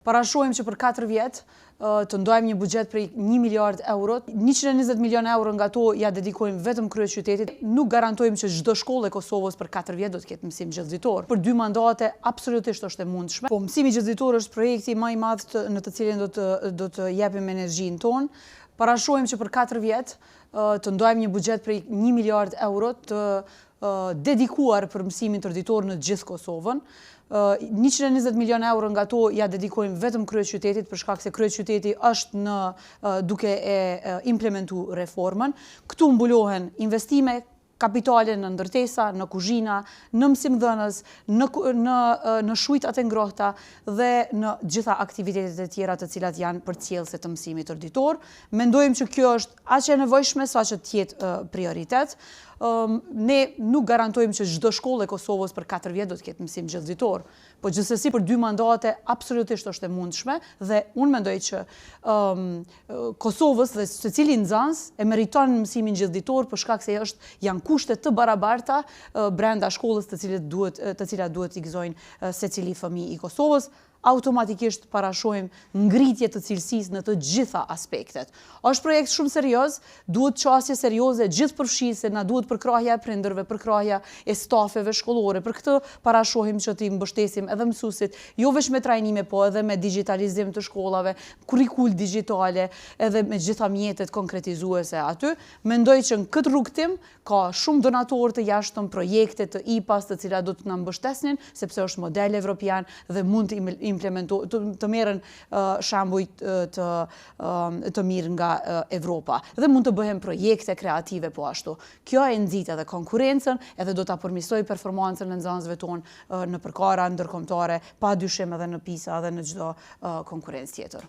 Parashojmë që për 4 vjet të ndojmë një buxhet për 1 miliard euro, 120 milion euro nga to ja dedikojmë vetëm kryeqytetit. Nuk garantojmë që çdo shkollë e Kosovës për 4 vjet do të ketë mësim gjithëditor. Për 2 mandate absolutisht është e mundshme. Po mësimi gjithëditor është projekti më i madh në të cilin do të japim energjinë tonë. Parashojmë që për 4 vjet të ndojmë një buxhet për 1 miliard euro të dedikuar për mësimin tërditor në gjithë Kosovën. 120 milion euro nga to ja dedikojmë vetëm kryeqytetit për shkak se kryeqyteti është duke e implementu reformën. Këtu mbulohen investime kapitale në ndërtesa, në kuzhina, në mësimdhënës, në shujtat e ngrohta dhe në gjitha aktivitetet e tjera të cilat janë përcjellëse të mësimit tërditor. Mendojmë që kjo është aq e nevojshme sa që të jetë prioritet. Ne nuk garantojmë që çdo shkollë e Kosovës për 4 vjet do të ketë mësim gjithëditor, po gjithsesi për 2 mandate absolutisht është e mundshme dhe unë mendoj që Kosovës dhe secili nxënës e meriton mësimin gjithëditor për shkak se janë kushte të barabarta brenda shkollës të cilat duhet t'i gëzojnë secili fëmijë i Kosovës. Automatikisht parashojmë ngritje të cilësisë në të gjitha aspektet. Është projekt shumë serioz, duhet qasje serioze gjithëpërfshirëse, na duhet përkrahja e prindërve, përkrahja e stafeve shkollore. Për këtë parashohim që t'i mbështesim edhe mësuesit, jo vetëm me trajnime, po edhe me digitalizim të shkollave, kurrikul digjitale, edhe me gjitha mjetet konkretizuese aty. Mendoj që në këtë rrugtim ka shumë donatorë të jashtëm, projekte të IPA-s të cilat do të na mbështesnin, sepse është model evropian dhe mund të merren shembuj të mirë nga Evropa dhe mund të bëhen projekte kreative po ashtu. Kjo e nxit edhe konkurrencën edhe do ta përmirësoj performancën e nxënësve tonë në përkara ndërkombëtare, padyshim edhe në PISA dhe në çdo konkurrencë tjetër.